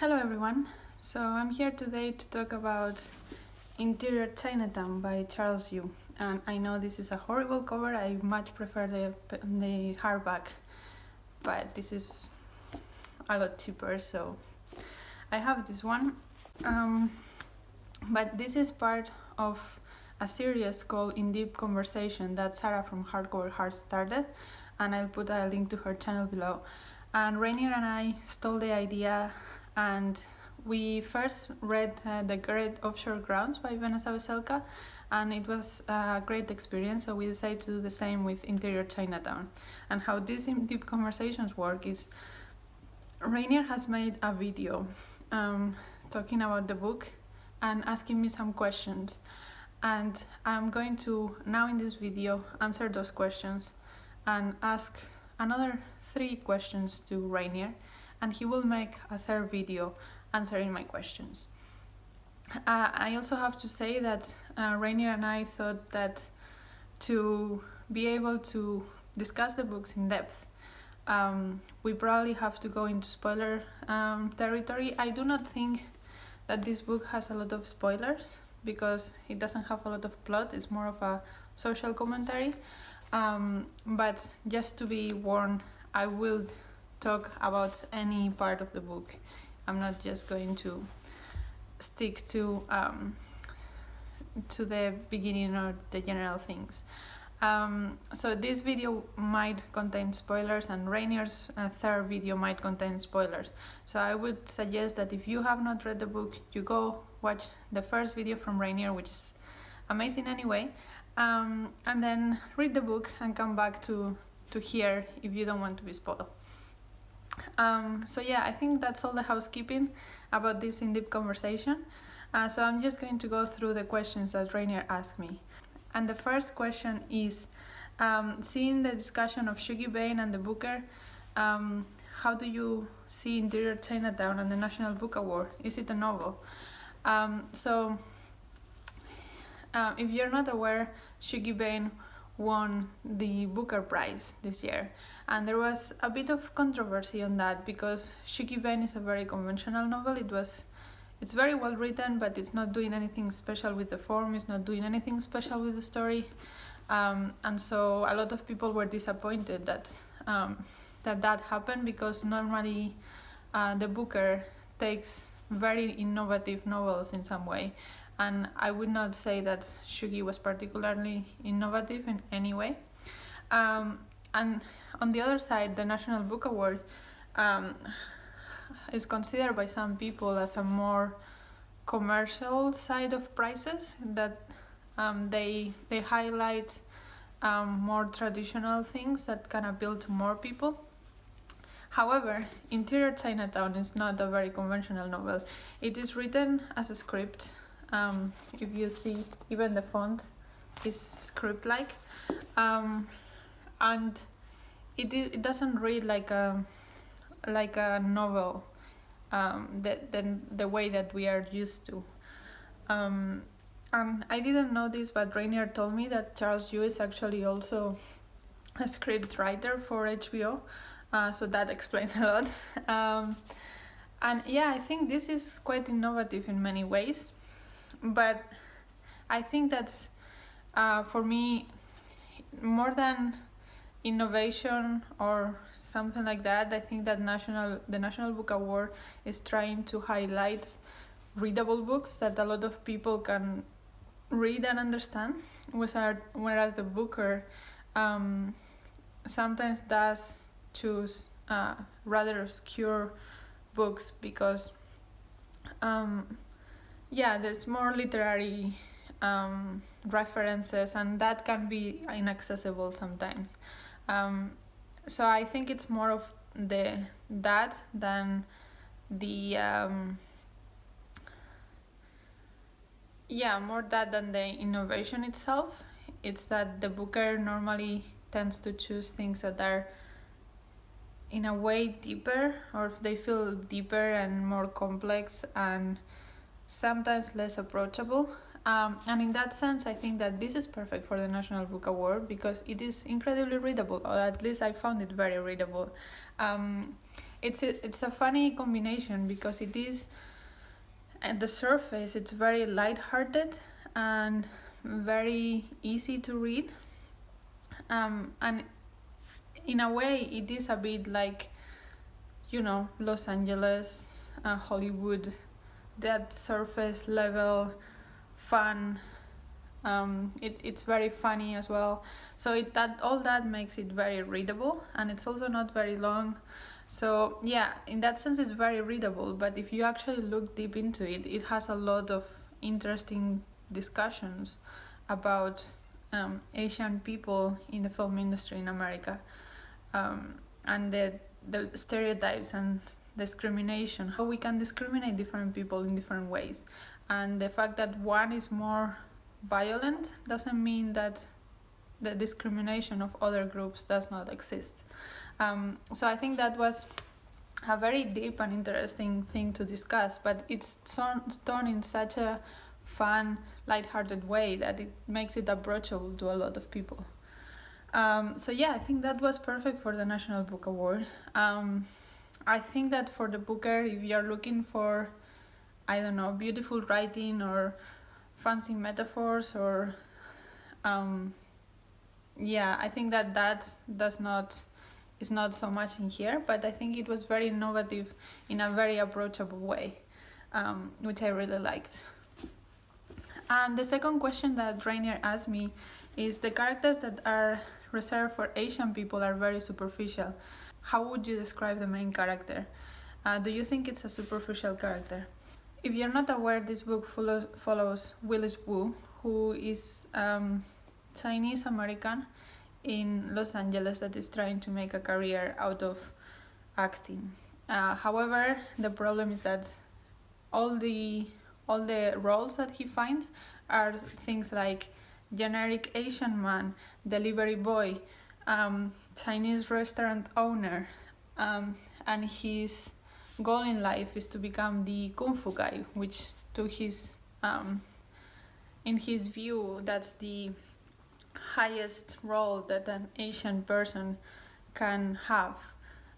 Hello everyone, so I'm here today to talk about Interior Chinatown by Charles Yu. And I know this is a horrible cover, I much prefer the hardback, but this is a lot cheaper, so I have this one. But this is part of a series called In Deep Conversation that Sarah from Hardcover Heart started, and I'll put a link to her channel below. And Rainier and I stole the idea, and we first read The Great Offshore Grounds by Vanessa Veselka, and it was a great experience, so we decided to do the same with Interior Chinatown. And how these In Deep Conversations work is Rainier has made a video talking about the book and asking me some questions, and I'm going to now in this video answer those questions and ask another 3 questions to Rainier, and he will make a third video answering my questions. I also have to say that Rainier and I thought that to be able to discuss the books in depth, we probably have to go into spoiler territory. I do not think that this book has a lot of spoilers because it doesn't have a lot of plot, it's more of a social commentary. But just to be warned, I will talk about any part of the book. I'm not just going to stick to the beginning or the general things. So this video might contain spoilers, and Rainier's third video might contain spoilers. So I would suggest that if you have not read the book, you go watch the first video from Rainier, which is amazing anyway, and then read the book and come back to here if you don't want to be spoiled. So yeah, I think that's all the housekeeping about this in-depth conversation. So I'm just going to go through the questions that Rainier asked me. And the first question is, seeing the discussion of Shugi Bain and the Booker, how do you see Interior Chinatown and the National Book Award? Is it a novel? If you're not aware, Shugi Bain won the Booker Prize this year, and there was a bit of controversy on that because Shugi Bain is a very conventional novel. It's very well written, but it's not doing anything special with the form, it's not doing anything special with the story, and so a lot of people were disappointed that that happened, because normally the Booker takes very innovative novels in some way, and I would not say that Shugi was particularly innovative in any way. And on the other side, the National Book Award is considered by some people as a more commercial side of prizes, that they highlight more traditional things that can appeal to more people. However, Interior Chinatown is not a very conventional novel. It is written as a script. If you see, even the font is script-like, and it doesn't read like a novel, the way that we are used to. I didn't know this, but Rainier told me that Charles Yu is actually also a script writer for HBO, so that explains a lot. And yeah, I think this is quite innovative in many ways, but I think that for me, more than innovation or something like that, I think that the National Book Award is trying to highlight readable books that a lot of people can read and understand, whereas the Booker sometimes does choose rather obscure books because there's more literary references, and that can be inaccessible sometimes. So I think it's more of that than the innovation itself. It's that the Booker normally tends to choose things that are in a way deeper, or if they feel deeper and more complex and sometimes less approachable. And in that sense, I think that this is perfect for the National Book Award because it is incredibly readable, or at least I found it very readable. it's a funny combination because it is at the surface it's very lighthearted and very easy to read, and in a way it is a bit like, Los Angeles, Hollywood, that surface level fun. It's very funny as well, so all that makes it very readable, and it's also not very long. So yeah, in that sense it's very readable, but if you actually look deep into it, it has a lot of interesting discussions about Asian people in the film industry in America, and the stereotypes and discrimination, how we can discriminate different people in different ways, and the fact that one is more violent doesn't mean that the discrimination of other groups does not exist. So I think that was a very deep and interesting thing to discuss, but it's done in such a fun, lighthearted way that it makes it approachable to a lot of people. So yeah, I think that was perfect for the National Book Award. I think that for the Booker, if you're looking for, I don't know, beautiful writing or fancy metaphors or I think that is not so much in here, but I think it was very innovative in a very approachable way, which I really liked. And the second question that Rainier asked me is, the characters that are reserved for Asian people are very superficial. How would you describe the main character? Do you think it's a superficial character? If you're not aware, this book follows Willis Wu, who is Chinese American in Los Angeles that is trying to make a career out of acting. However, the problem is that all the roles that he finds are things like generic Asian man, delivery boy, Chinese restaurant owner, and his goal in life is to become the kung fu guy, which to his in his view that's the highest role that an Asian person can have,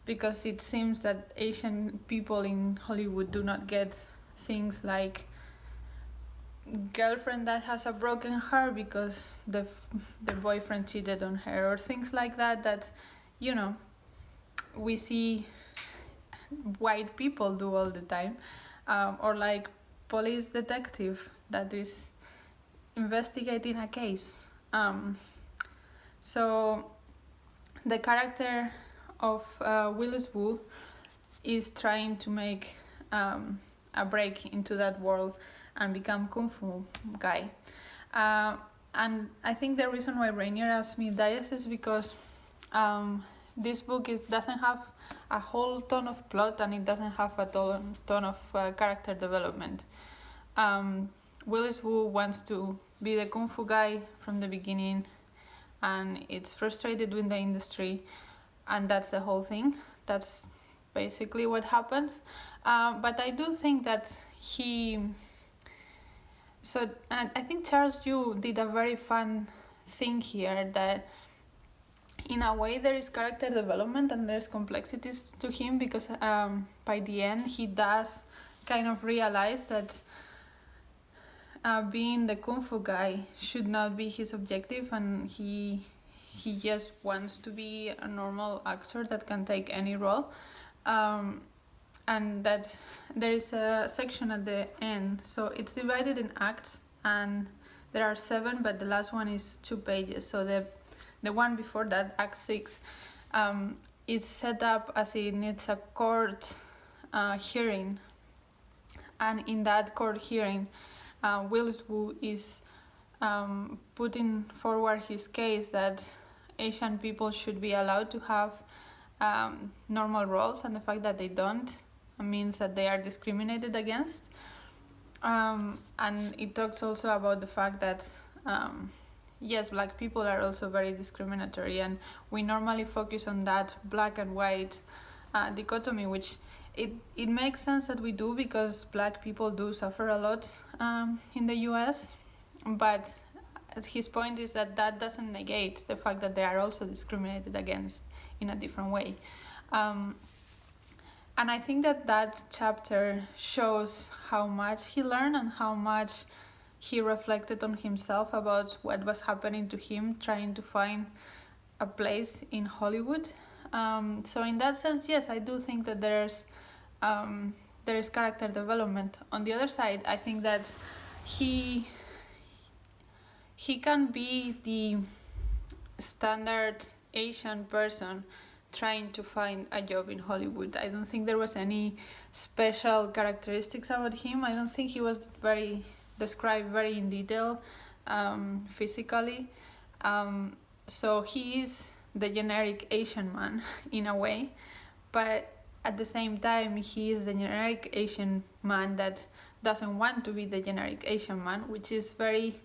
because it seems that Asian people in Hollywood do not get things like girlfriend that has a broken heart because the boyfriend cheated on her, or things like that we see white people do all the time, or like police detective that is investigating a case. So the character of Willis Wu is trying to make a break into that world and become kung fu guy. And I think the reason why Rainier asked me that is because this book doesn't have a whole ton of plot, and it doesn't have a ton of character development. Willis Wu wants to be the kung fu guy from the beginning, and it's frustrated with the industry, and that's the whole thing. That's basically what happens. But I do think that and I think Charles Yu did a very fun thing here, that in a way there is character development and there's complexities to him, because by the end he does kind of realize that being the kung fu guy should not be his objective, and he just wants to be a normal actor that can take any role, and that there is a section at the end, so it's divided in acts, and there are 7, but the last one is 2 pages. So the one before that, Act 6, is set up as in it's a court hearing, and in that court hearing, Willis Wu is putting forward his case that Asian people should be allowed to have normal roles, and the fact that they don't means that they are discriminated against. And it talks also about the fact that yes, black people are also very discriminatory, and we normally focus on that black and white dichotomy, which it makes sense that we do, because black people do suffer a lot in the US, but his point is that doesn't negate the fact that they are also discriminated against in a different way. And I think that chapter shows how much he learned and how much he reflected on himself about what was happening to him, trying to find a place in Hollywood. So in that sense, yes, I do think that there is character development. On the other side, I think that he can be the standard Asian person trying to find a job in Hollywood. I don't think there was any special characteristics about him. I don't think he was described very in detail physically. So he is the generic Asian man in a way, but at the same time he is the generic Asian man that doesn't want to be the generic Asian man, which is very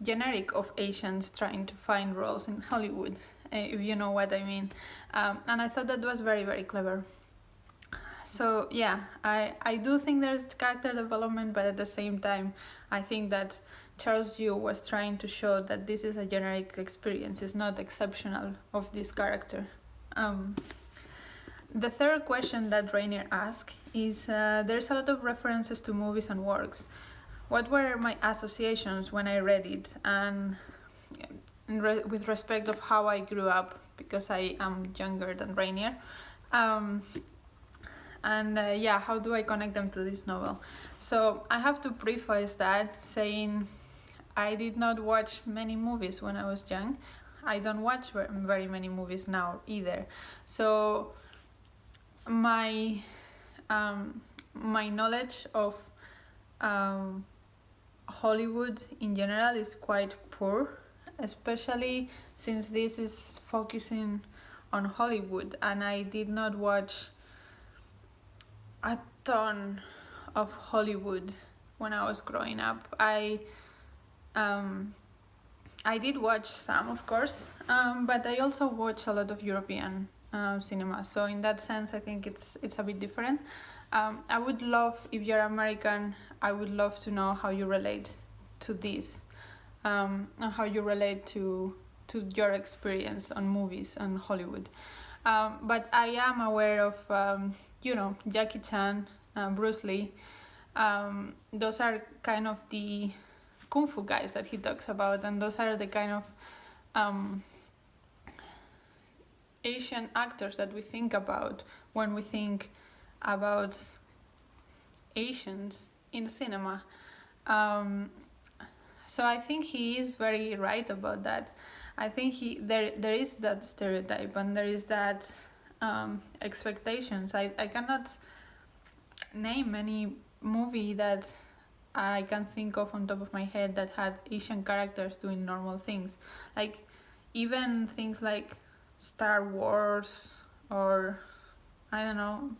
generic of Asians trying to find roles in Hollywood, if you know what I mean. And I thought that was very, very clever. So yeah, I do think there's character development, but at the same time I think that Charles Yu was trying to show that this is a generic experience, it's not exceptional of this character. The third question that Rainier asked is, there's a lot of references to movies and works. What were my associations when I read it, and with respect of how I grew up, because I am younger than Rainier, how do I connect them to this novel? So I have to preface that saying I did not watch many movies when I was young. I don't watch very many movies now either. So my knowledge of Hollywood in general is quite poor, especially since this is focusing on Hollywood, and I did not watch a ton of Hollywood when I was growing up. I did watch some, of course, but I also watch a lot of European cinema. So in that sense, I think it's a bit different. I would love, if you're American, I would love to know how you relate to this, and how you relate to your experience on movies and Hollywood. But I am aware of, Jackie Chan, Bruce Lee. Those are kind of the kung fu guys that he talks about, and those are the kind of Asian actors that we think about when we think about Asians in cinema. So I think he is very right about that. I think there is that stereotype, and there is that expectations. I cannot name any movie that I can think of on top of my head that had Asian characters doing normal things. Like even things like Star Wars, or I don't know,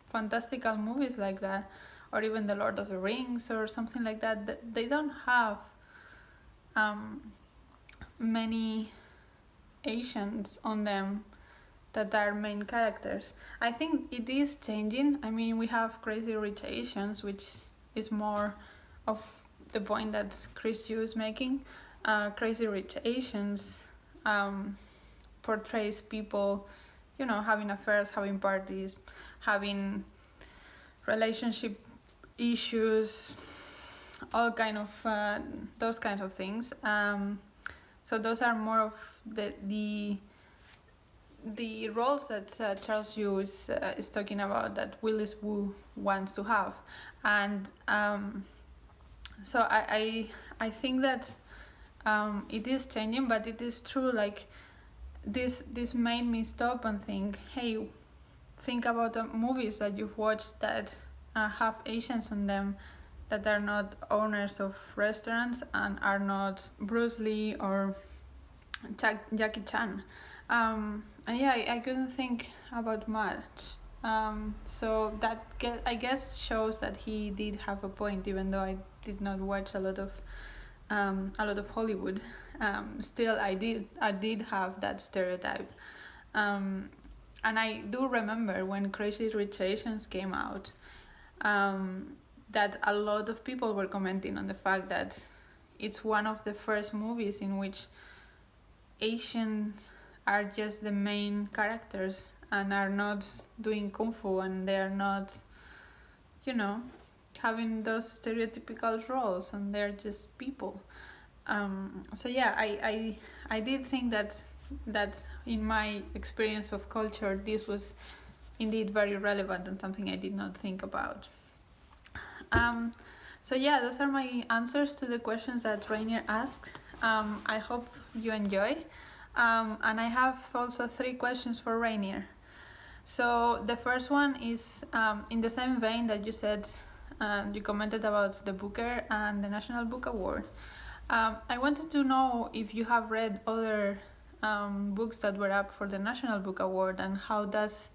fantastical movies like that, or even The Lord of the Rings or something like that, they don't have many Asians on them that are main characters. I think it is changing. I mean, we have Crazy Rich Asians, which is more of the point that Chris Yu is making. Crazy Rich Asians portrays people, having affairs, having parties, having relationship issues, all kind of those kinds of things. So those are more of the roles that Charles Yu is talking about, that Willis Wu wants to have. And so I think that it is changing, but it is true, like this made me stop and think, hey, think about the movies that you've watched that have Asians in them, that are not owners of restaurants and are not Bruce Lee or Jackie Chan. And yeah, I couldn't think about much. So that I guess shows that he did have a point, even though I did not watch a lot of Hollywood. Still, I did have that stereotype. And I do remember when Crazy Rich Asians came out, that a lot of people were commenting on the fact that it's one of the first movies in which Asians are just the main characters, and are not doing kung fu, and they are not, you know, having those stereotypical roles, and they're just people. So yeah, I did think that in my experience of culture, this was indeed very relevant and something I did not think about. So yeah, those are my answers to the questions that Rainier asked. I hope you enjoy. And I have also 3 questions for Rainier. So the first one is in the same vein that you said, you commented about the Booker and the National Book Award. I wanted to know if you have read other books that were up for the National Book Award, and how does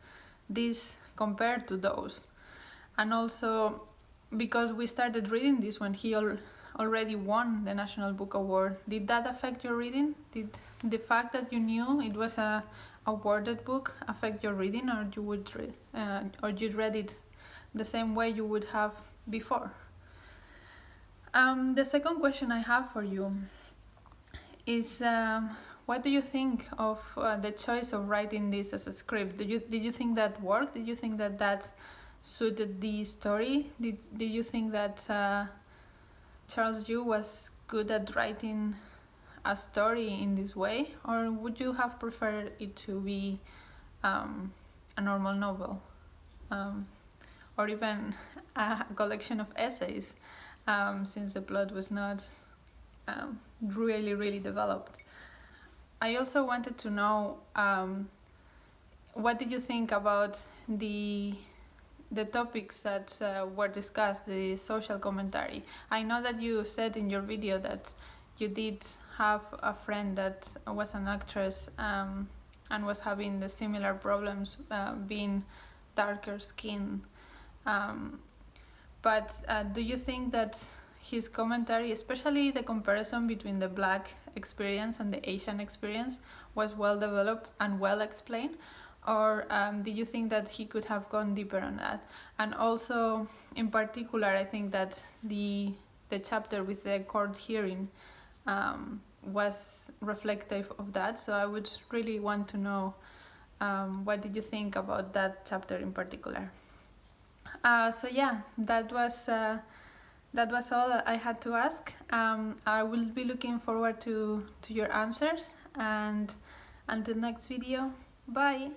this compare to those? And also, because we started reading this when he already won the National Book Award, did that affect your reading? Did the fact that you knew it was a awarded book affect your reading, or you read it the same way you would have before? The second question I have for you is, what do you think of the choice of writing this as a script? Did you think that worked? Did you think that suited the story? Did you think that Charles Yu was good at writing a story in this way, or would you have preferred it to be a normal novel, or even a collection of essays, since the plot was not really developed? I also wanted to know, what did you think about the topics that were discussed, the social commentary? I know that you said in your video that you did have a friend that was an actress, and was having the similar problems, being darker skin. But do you think that his commentary, especially the comparison between the Black experience and the Asian experience, was well developed and well explained? Or did you think that he could have gone deeper on that? And also, in particular, I think that the chapter with the court hearing was reflective of that. So I would really want to know, what did you think about that chapter in particular? So yeah, that was all I had to ask. I will be looking forward to your answers, and until next video, bye.